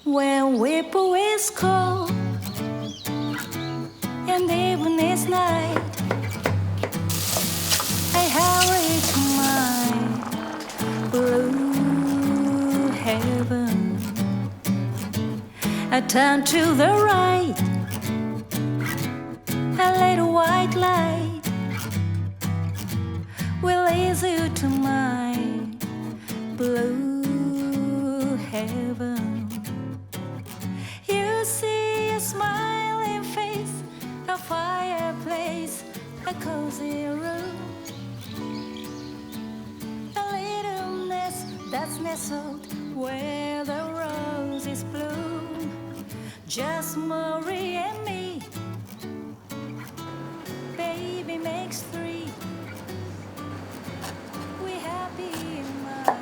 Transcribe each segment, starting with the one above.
When Whipple is cold and even is night, I hurry to my blue heaven. I turn to the right, a little white light will lead you to my blue heaven. You see a smiling face, a fireplace, a cozy room, a little nest that's nestled where the roses bloom. Just Marie and me, baby makes three. We happy in my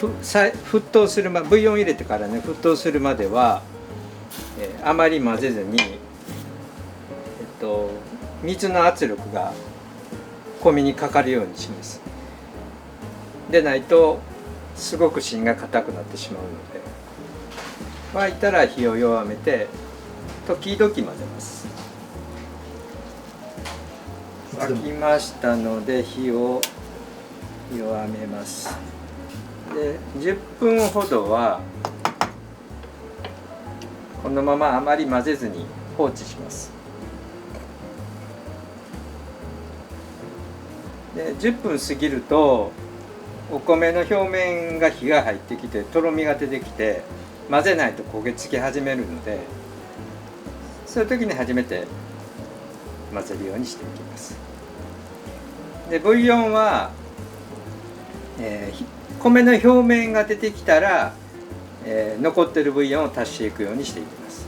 沸騰するブイヨン入れてからね沸騰するまでは、あまり混ぜずに、水の圧力が米にかかるようにします。でないとすごく芯が硬くなってしまうので、沸いたら火を弱めて時々混ぜます。沸きましたので火を弱めます。で10分ほどはこのままあまり混ぜずに放置します。で10分過ぎるとお米の表面が火が入ってきてとろみが出てきて混ぜないと焦げ付き始めるので、そういう時に初めて混ぜるようにしていきます。でブイヨンは、米の表面が出てきたら、残ってるブイヨンを足していくようにしていきます。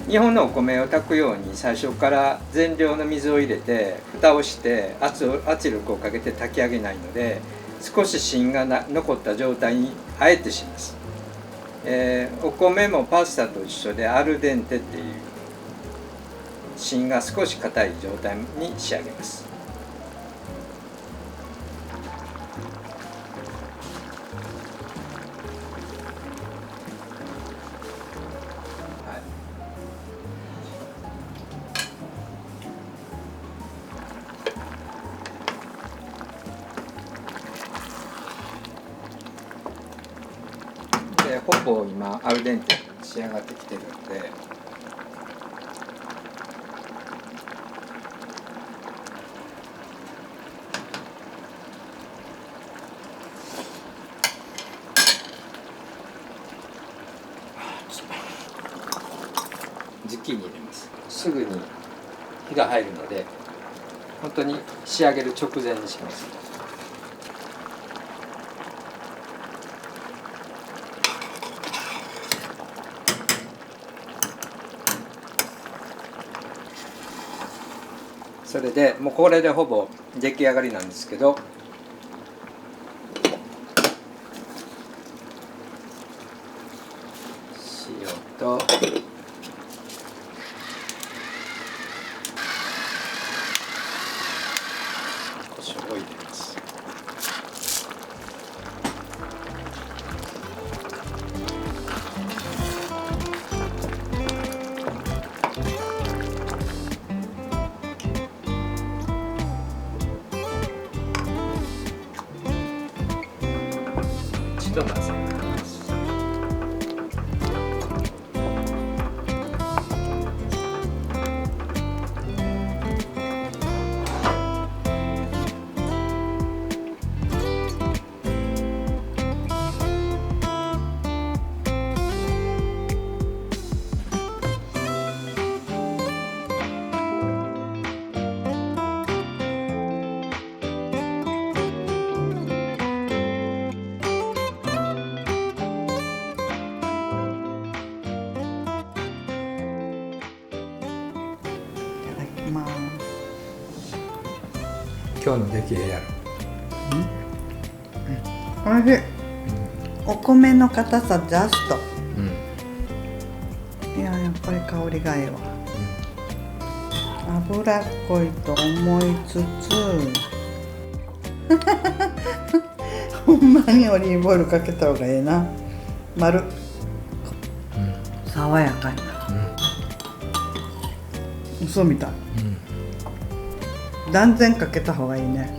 日本のお米を炊くように最初から全量の水を入れて蓋をして圧力をかけて炊き上げないので、少し芯が残った状態にあえてします。お米もパスタと一緒でアルデンテっていう芯が少し硬い状態に仕上げます。ほぼ今アルデンテに仕上がってきてるので、ズッキーニ入れます。すぐに火が入るので本当に仕上げる直前にします。それでもうこれでほぼ出来上がりなんですけど、塩と胡椒を入れます。一度混ぜます。今日の出来やろ。おいしい。お米の硬さジャスト。いややっぱり香りがいいわ。脂っこいと思いつつほんまにオリーブオイルかけた方がええな。丸、爽やかになる。嘘みたい。断然かけた方がいいね。